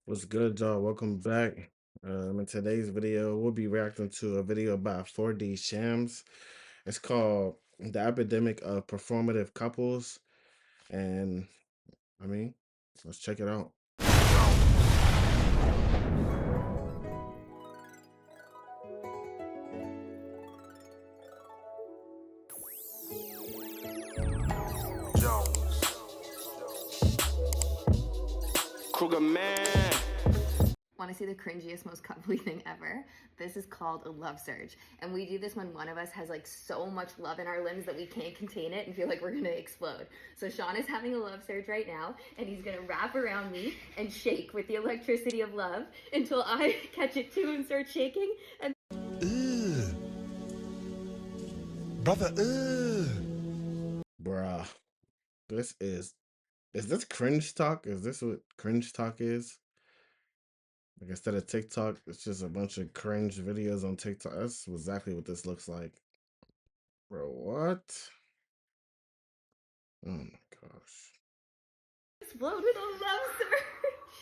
What's good, y'all? Welcome back. In today's video, we'll be reacting to a video about 4D shams. It's called The Epidemic of Performative Couples. And I mean, let's check it out. Kruger man. Want to see the cringiest, most cuddly thing ever? This is called a love surge. And we do this when one of us has like so much love in our limbs that we can't contain it and feel like we're gonna explode. So Sean is having a love surge right now, and he's gonna wrap around me and shake with the electricity of love until I catch it too and start shaking. And Ugh. Brother, ugh. Bruh, is this cringe talk? Is this what cringe talk is? Like instead of TikTok, it's just a bunch of cringe videos on TikTok. That's exactly what this looks like. Bro, what? Oh my gosh. explode with a love surge.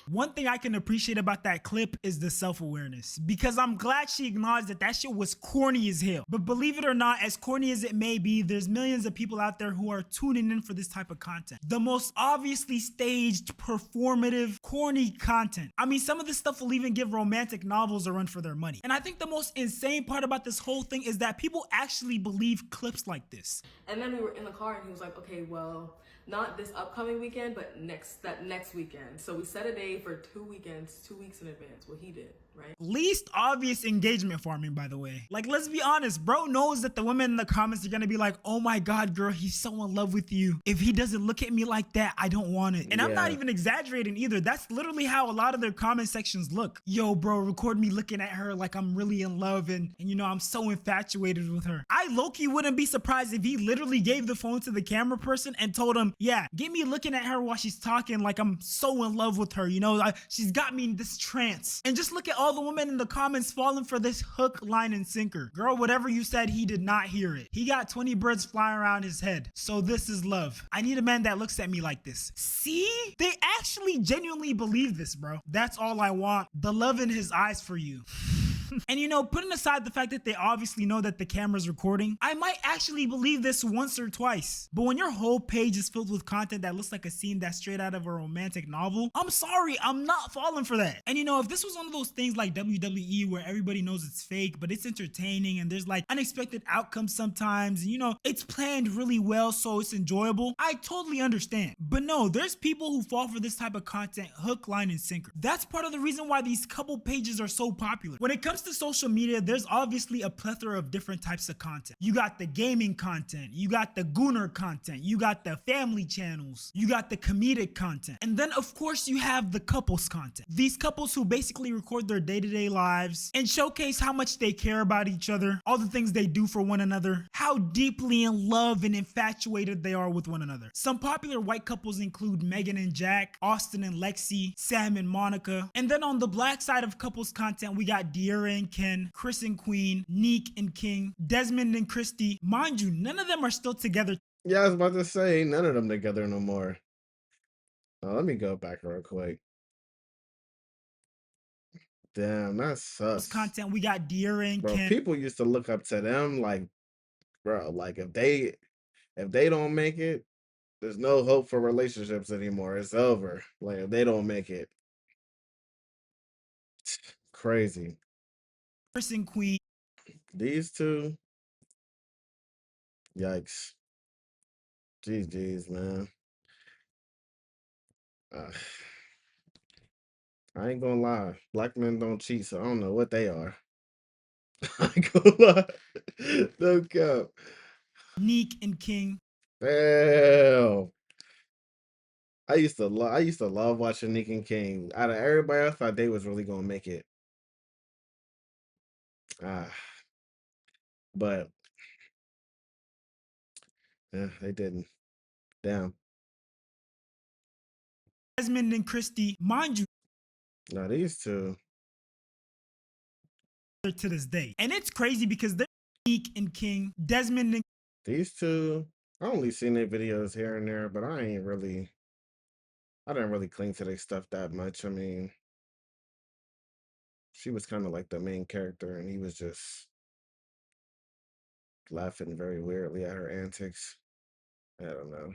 One thing I can appreciate about that clip is the self-awareness, because I'm glad she acknowledged that that shit was corny as hell. But believe it or not, as corny as it may be, there's millions of people out there who are tuning in for this type of content. The most obviously staged, performative, corny content. I mean, some of this stuff will even give romantic novels a run for their money. And I think the most insane part about this whole thing is that people actually believe clips like this. And then we were in the car and he was like, okay, well, not this upcoming weekend, but next weekend. So we set a day for 2 weekends, 2 weeks in advance. What he did, right? Least obvious engagement farming, by the way. Like, let's be honest, bro knows that the women in the comments are gonna be like, oh my god, girl, he's so in love with you. If he doesn't look at me like that, I don't want it. And I'm not Yeah. even exaggerating either. That's literally how a lot of their comment sections look. Yo, bro, record me looking at her like I'm really in love and you know, I'm so infatuated with her. I low-key wouldn't be surprised if he literally gave the phone to the camera person and told him, yeah, get me looking at her while she's talking like I'm so in love with her, you know, she's got me in this trance. And just look at all the women in the comments falling for this hook, line, and sinker. Girl, whatever you said, he did not hear it. He got 20 birds flying around his head. So this is love. I need a man that looks at me like this. See? They actually genuinely believe this, bro. That's all I want. The love in his eyes for you. And you know, putting aside the fact that they obviously know that the camera's recording, I might actually believe this once or twice. But when your whole page is filled with content that looks like a scene that's straight out of a romantic novel, I'm sorry, I'm not falling for that. And you know, if this was one of those things like WWE where everybody knows it's fake, but it's entertaining and there's like unexpected outcomes sometimes, and you know, it's planned really well so it's enjoyable, I totally understand. But no, there's people who fall for this type of content hook, line, and sinker. That's part of the reason why these couple pages are so popular. When it comes to social media, there's obviously a plethora of different types of content. You got the gaming content, you got the gooner content, you got the family channels, you got the comedic content, and then of course you have the couples content. These couples who basically record their day-to-day lives and showcase how much they care about each other, all the things they do for one another, how deeply in love and infatuated they are with one another. Some popular white couples include Megan and Jack, Austin and Lexi, Sam and Monica, and then on the black side of couples content, we got De'Ara and Ken, Chris and Queen, Neek and King, Desmond and Christy. Mind you, none of them are still together. Yeah, I was about to say, none of them together no more. Let me go back real quick. Damn, that sucks. Content, we got De'Ara and Bro, Ken. people used to look up to them like, bro, like if they don't make it, there's no hope for relationships anymore. It's over. Like if they don't make it. Crazy. Chris and Queen. These two, yikes. GG's, man. Uh, I ain't gonna lie. Black men don't cheat, so I don't know what they are. I ain't gonna lie. No cap. Neek and King. Damn. I used to love watching Nick and King. Out of everybody, I thought they was really gonna make it. Ah, but yeah, they didn't. Damn. Desmond and Christy. Mind you, No, these two. to this day. And it's crazy because they're Neek and King, Desmond and These two. I only seen their videos here and there, but I didn't really cling to their stuff that much. I mean, She was kind of like the main character, and he was just laughing very weirdly at her antics. I don't know.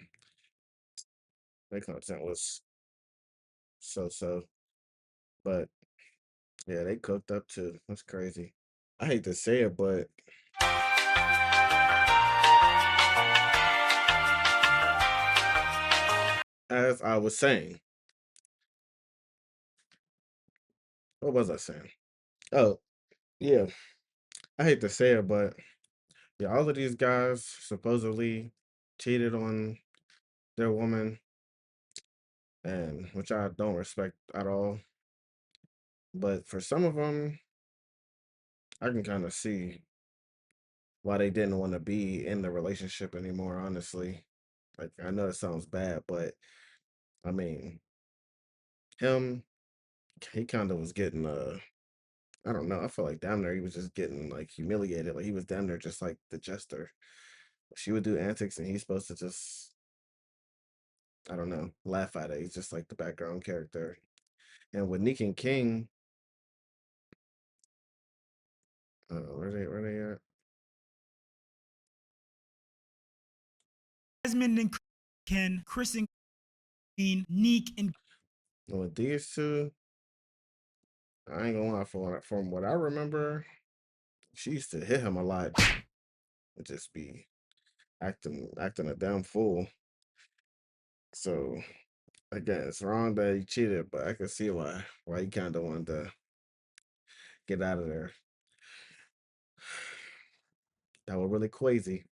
That content was so, but yeah, they cooked up too. That's crazy. I hate to say it, but as I was saying, what was I saying? Oh, yeah, I hate to say it, but yeah, all of these guys supposedly cheated on their woman, and which I don't respect at all. But for some of them, I can kind of see why they didn't want to be in the relationship anymore, honestly. Like, I know it sounds bad, but I mean, him, he kind of was getting, I don't know, I feel like down there he was just getting like humiliated. Like, he was down there just like the jester. She would do antics and he's supposed to just, I don't know, laugh at it. He's just like the background character. And with Nick and King, where they at? Desmond and Ken, Chris and Queen, Neek and With these two, I ain't gonna lie, from what I remember, she used to hit him a lot and just be acting a damn fool. So again, it's wrong that he cheated, but I can see why he kind of wanted to get out of there. That was really crazy.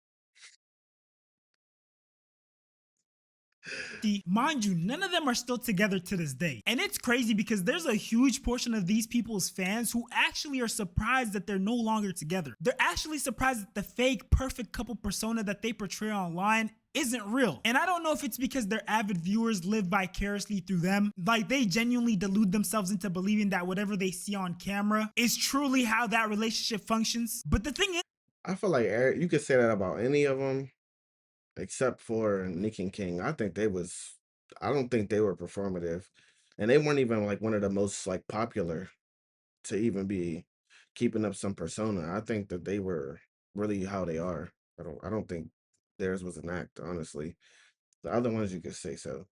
mind you, none of them are still together to this day. And it's crazy because there's a huge portion of these people's fans who actually are surprised that they're no longer together. They're actually surprised that the fake perfect couple persona that they portray online isn't real. And I don't know if it's because their avid viewers live vicariously through them. Like, they genuinely delude themselves into believing that whatever they see on camera is truly how that relationship functions. But the thing is, I feel like you could say that about any of them except for Nick and King. I don't think they were performative, and they weren't even like one of the most like popular to even be keeping up some persona. I think that they were really how they are. I don't think theirs was an act, honestly. The other ones you could say so.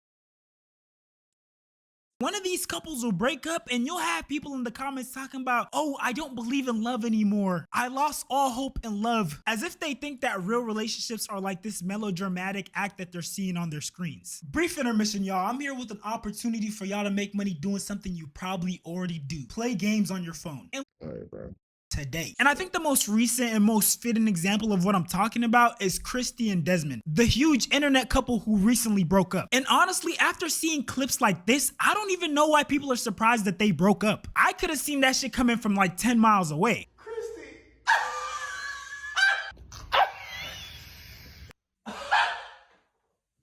one of these couples will break up and you'll have people in the comments talking about, oh, I don't believe in love anymore. I lost all hope in love. As if they think that real relationships are like this melodramatic act that they're seeing on their screens. Brief intermission, y'all. I'm here with an opportunity for y'all to make money doing something you probably already do. Play games on your phone. And All right, bro. today. And I think the most recent and most fitting example of what I'm talking about is Christy and Desmond, the huge internet couple who recently broke up. And honestly, after seeing clips like this, I don't even know why people are surprised that they broke up. I could have seen that shit coming from like 10 miles away.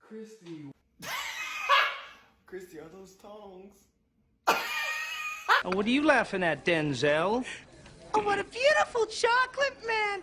Christy. Christy, are those tongs? Oh, what are you laughing at, Denzel? Oh, what a beautiful chocolate man.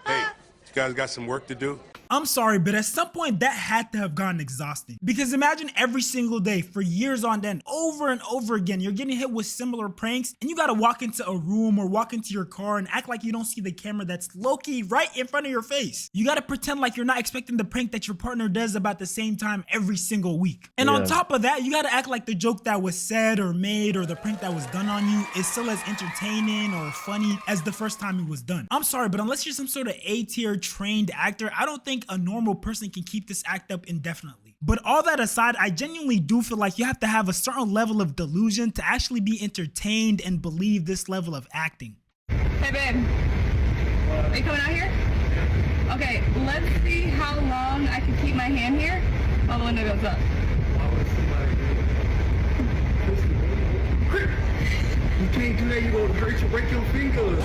Hey, you guys got some work to do? I'm sorry, but at some point that had to have gotten exhausting. Because imagine every single day for years on end, over and over again, you're getting hit with similar pranks and you gotta walk into a room or walk into your car and act like you don't see the camera that's low-key right in front of your face. You gotta pretend like you're not expecting the prank that your partner does about the same time every single week. And on top of that, you gotta act like the joke that was said or made or the prank that was done on you is still as entertaining or funny as the first time it was done. I'm sorry, but unless you're some sort of A-tier trained actor, I don't think a normal person can keep this act up indefinitely. But all that aside, I genuinely do feel like you have to have a certain level of delusion to actually be entertained and believe this level of acting. Hey babe, are you coming out here? Okay, let's see how long I can keep my hand here while the window goes up. You can't do that, you're gonna hurt you, break your fingers.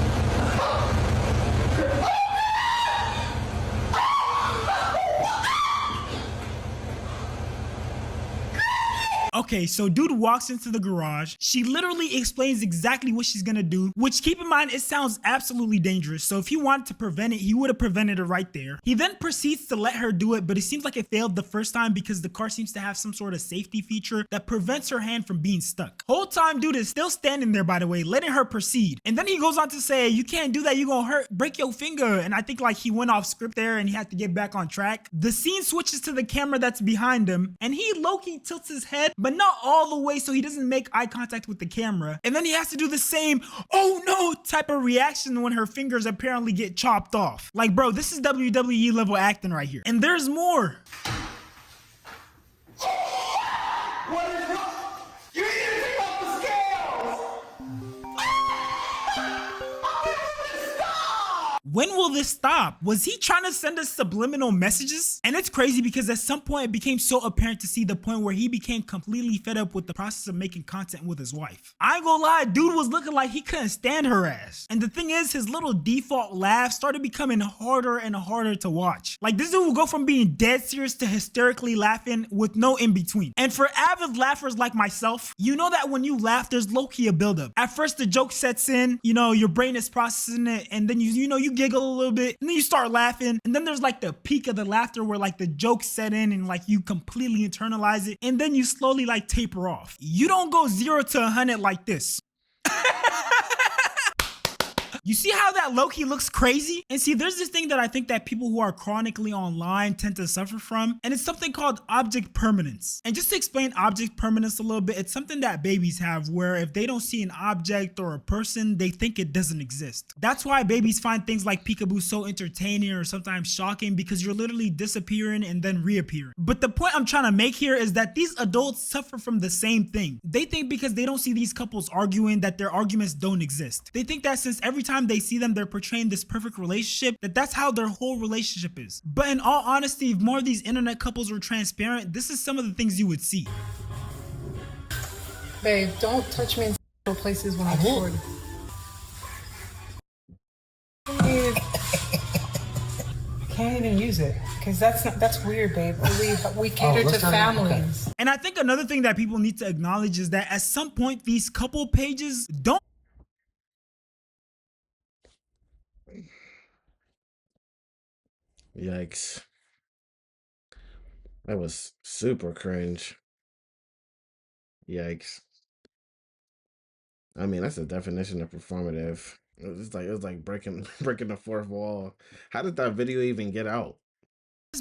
Okay, so dude walks into the garage. She literally explains exactly what she's gonna do, which keep in mind, it sounds absolutely dangerous. So if he wanted to prevent it, he would have prevented it right there. He then proceeds to let her do it, but it seems like it failed the first time because the car seems to have some sort of safety feature that prevents her hand from being stuck. Whole time, dude is still standing there, by the way, letting her proceed. And then he goes on to say, you can't do that, you're gonna break your finger. And I think like he went off script there and he had to get back on track. The scene switches to the camera that's behind him, and he low-key tilts his head, but not all the way so he doesn't make eye contact with the camera. And then he has to do the same, oh no, type of reaction when her fingers apparently get chopped off. Like, bro, this is WWE level acting right here. And there's more. What is wrong? You need to take off the scales! When will this stop? Was he trying to send us subliminal messages? And it's crazy because at some point it became so apparent to see the point where he became completely fed up with the process of making content with his wife. I ain't gonna lie, dude was looking like he couldn't stand her ass. And the thing is, his little default laugh started becoming harder and harder to watch. Like, this dude will go from being dead serious to hysterically laughing with no in between. And for avid laughers like myself, you know that when you laugh, there's low-key a buildup. At first the joke sets in, you know, your brain is processing it, and then you giggle a little bit, and then you start laughing, and then there's like the peak of the laughter where like the joke set in and like you completely internalize it, and then you slowly like taper off. You don't go 0 to 100 like this. You see how that low-key looks crazy? And see, there's this thing that I think that people who are chronically online tend to suffer from, and it's something called object permanence. And just to explain object permanence a little bit, it's something that babies have where if they don't see an object or a person, they think it doesn't exist. That's why babies find things like peekaboo so entertaining or sometimes shocking, because you're literally disappearing and then reappearing. But the point I'm trying to make here is that these adults suffer from the same thing. They think because they don't see these couples arguing that their arguments don't exist. They think that since every time they see them, they're portraying this perfect relationship, that's how their whole relationship is. But in all honesty, if more of these internet couples were transparent, this is some of the things you would see. Babe, don't touch me in places when I'm recording. Can't even use it because that's weird, babe. We cater to families. And I think another thing that people need to acknowledge is that at some point these couple pages don't. Yikes. That was super cringe. Yikes. I mean, that's the definition of performative. It was like breaking breaking the fourth wall. How did that video even get out?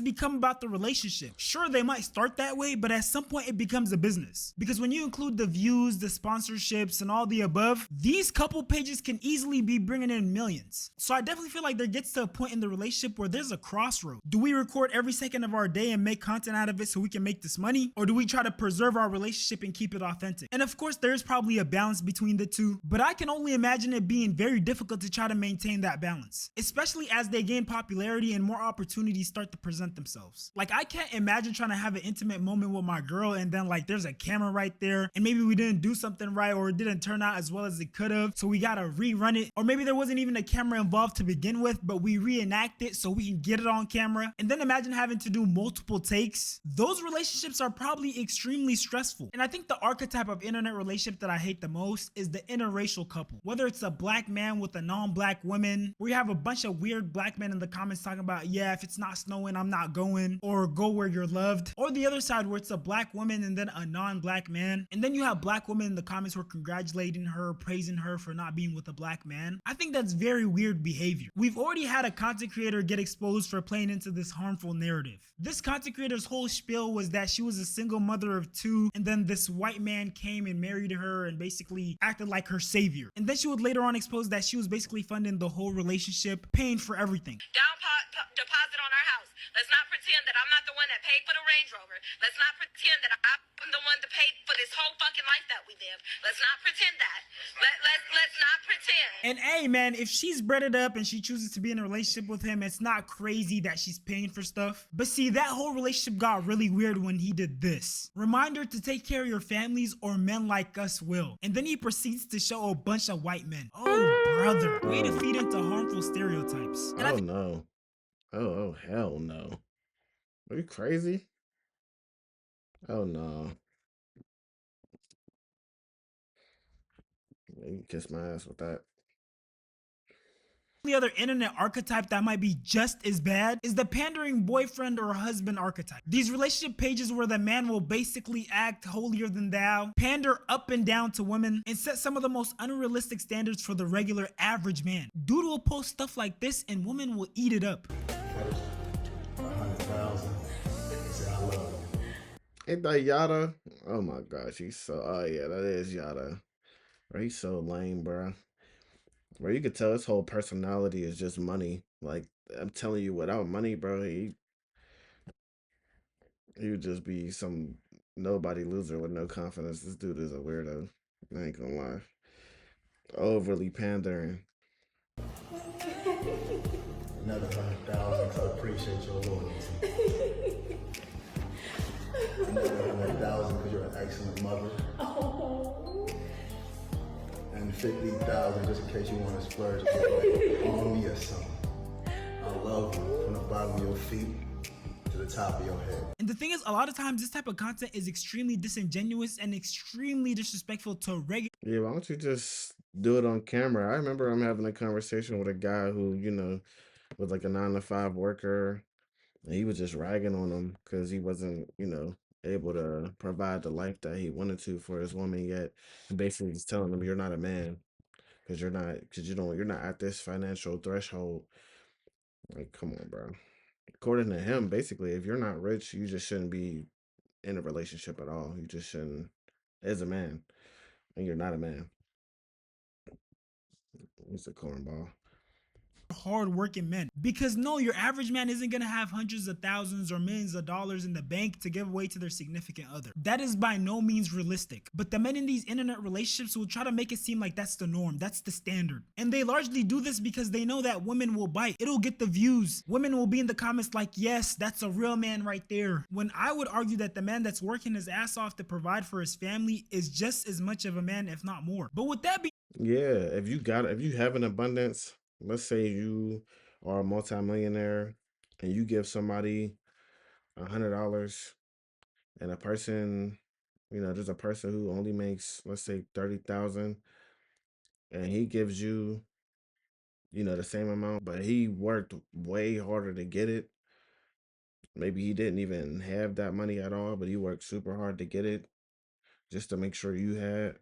Become about the relationship. Sure, they might start that way, but at some point it becomes a business. Because when you include the views, the sponsorships, and all the above, these couple pages can easily be bringing in millions. So I definitely feel like there gets to a point in the relationship where there's a crossroad. Do we record every second of our day and make content out of it so we can make this money? Or do we try to preserve our relationship and keep it authentic? And of course, there's probably a balance between the two, but I can only imagine it being very difficult to try to maintain that balance, especially as they gain popularity and more opportunities start to present themselves. Like, I can't imagine trying to have an intimate moment with my girl and then like there's a camera right there and maybe we didn't do something right or it didn't turn out as well as it could have, so we gotta rerun it. Or maybe there wasn't even a camera involved to begin with, but we reenact it so we can get it on camera. And then imagine having to do multiple takes. Those relationships are probably extremely stressful. And I think the archetype of internet relationship that I hate the most is the interracial couple. Whether it's a black man with a non-black woman, where you have a bunch of weird black men in the comments talking about, yeah, if it's not snowing, I'm not going, or go where you're loved. Or the other side where it's a black woman and then a non-black man, and then you have black women in the comments who are congratulating her, praising her for not being with a black man. I think that's very weird behavior. We've already had a content creator get exposed for playing into this harmful narrative. This content creator's whole spiel was that she was a single mother of 2, and then this white man came and married her and basically acted like her savior. And then she would later on expose that she was basically funding the whole relationship, paying for everything. Deposit on our house. Let's not pretend that I'm not the one that paid for the Range Rover. Let's not pretend that I'm the one that paid for this whole fucking life that we live. Let's not pretend that. Let's not pretend. And hey, man, if she's bred it up and she chooses to be in a relationship with him, it's not crazy that she's paying for stuff. But see, that whole relationship got really weird when he did this. Reminder to take care of your families or men like us will. And then he proceeds to show a bunch of white men. Oh, brother. Way to feed into harmful stereotypes. And Oh no. Oh hell no. Are you crazy? Oh no. You can kiss my ass with that. The other internet archetype that might be just as bad is the pandering boyfriend or husband archetype. These relationship pages where the man will basically act holier than thou, pander up and down to women, and set some of the most unrealistic standards for the regular average man. Dude will post stuff like this and women will eat it up. 100,000. Say I love you. Ain't that Yada? Oh my gosh, he's so. Oh yeah, that is Yada. Bro, he's so lame, bro. Bro, you could tell his whole personality is just money. Like I'm telling you, without money, bro, he would just be some nobody loser with no confidence. This dude is a weirdo. I ain't gonna lie. Overly pandering. Another 100,000 to appreciate your loyalty. Another 100,000 because you're an excellent mother. Oh. And 50,000 just in case you want to splurge on me or something. I love you from the bottom of your feet to the top of your head. And the thing is, a lot of times this type of content is extremely disingenuous and extremely disrespectful to regular. Yeah, why don't you just do it on camera? I remember I'm having a conversation with a guy who, was like a 9 to 5 worker, and he was just ragging on him because he wasn't, able to provide the life that he wanted to for his woman yet. And basically just telling him you're not a man because you're not at this financial threshold. Like, come on, bro. According to him, basically, if you're not rich, you just shouldn't be in a relationship at all. You just shouldn't, as a man, and you're not a man. He's a cornball. Hard-working men, because no, your average man isn't gonna have hundreds of thousands or millions of dollars in the bank to give away to their significant other. That is by no means realistic. But the men in these internet relationships will try to make it seem like that's the norm, that's the standard, and they largely do this because they know that women will bite. It'll get the views. Women will be in the comments like, yes, that's a real man right there, when I would argue that the man that's working his ass off to provide for his family is just as much of a man, if not more. But with that being, Yeah, if you have an abundance, let's say you are a multimillionaire and you give somebody $100 and a person, there's a person who only makes, let's say, 30,000 and he gives you, the same amount, but he worked way harder to get it. Maybe he didn't even have that money at all, but he worked super hard to get it just to make sure you had.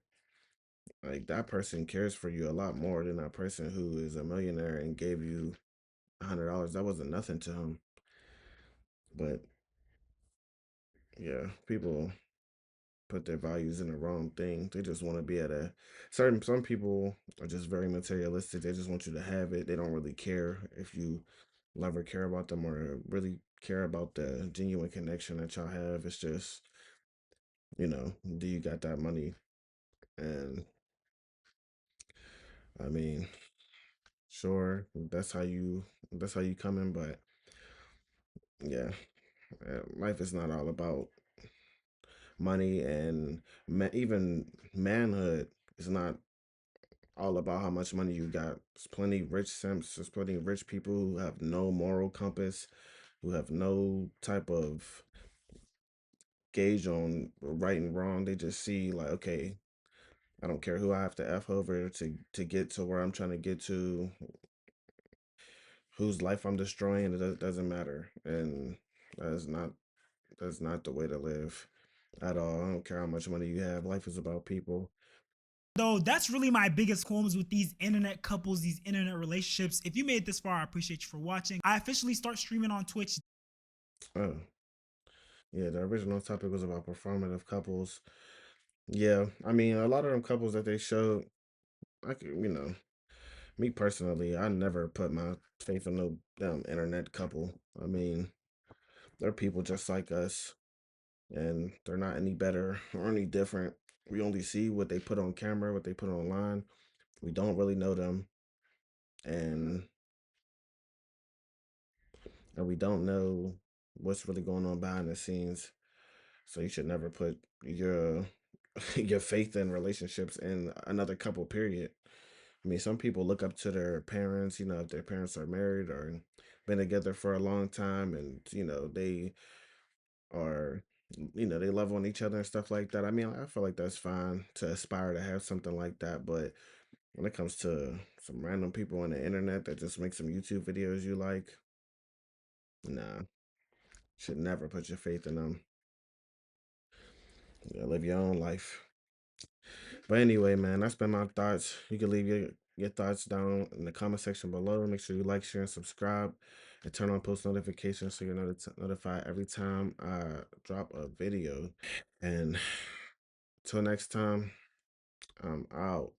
Like that person cares for you a lot more than that person who is a millionaire and gave you $100. That wasn't nothing to him. But yeah, people put their values in the wrong thing. They just want to be at a some people are just very materialistic. They just want you to have it. They don't really care if you love or care about them or really care about the genuine connection that y'all have. It's just, do you got that money? And I mean, sure, that's how you come in, but yeah, life is not all about money, and even manhood is not all about how much money you got. There's plenty rich simps, there's plenty of rich people who have no moral compass, who have no type of gauge on right and wrong. They just see like, okay, I don't care who I have to F over to get to where I'm trying to get to, whose life I'm destroying, doesn't matter. And that's not that's not the way to live at all. I don't care how much money you have. Life is about people. though, that's really my biggest qualms with these internet couples, these internet relationships. If you made it this far, I appreciate you for watching. I officially start streaming on Twitch. Oh, yeah, the original topic was about performative couples. Yeah, I mean, a lot of them couples that they showed, I could, me personally, I never put my faith in no internet couple. I mean, they're people just like us, and they're not any better or any different. We only see what they put on camera, what they put online. We don't really know them, and we don't know what's really going on behind the scenes. So you should never put your your faith in relationships in another couple, period. I mean, some people look up to their parents, if their parents are married or been together for a long time, and they are, they love on each other and stuff like that. I mean, I feel like that's fine to aspire to have something like that, but when it comes to some random people on the internet that just make some YouTube videos you like, nah, should never put your faith in them. You gotta live your own life. But anyway, man, that's been my thoughts. You can leave your thoughts down in the comment section below. Make sure you like, share, and subscribe, and turn on post notifications so you're notified every time I drop a video. And until next time, I'm out.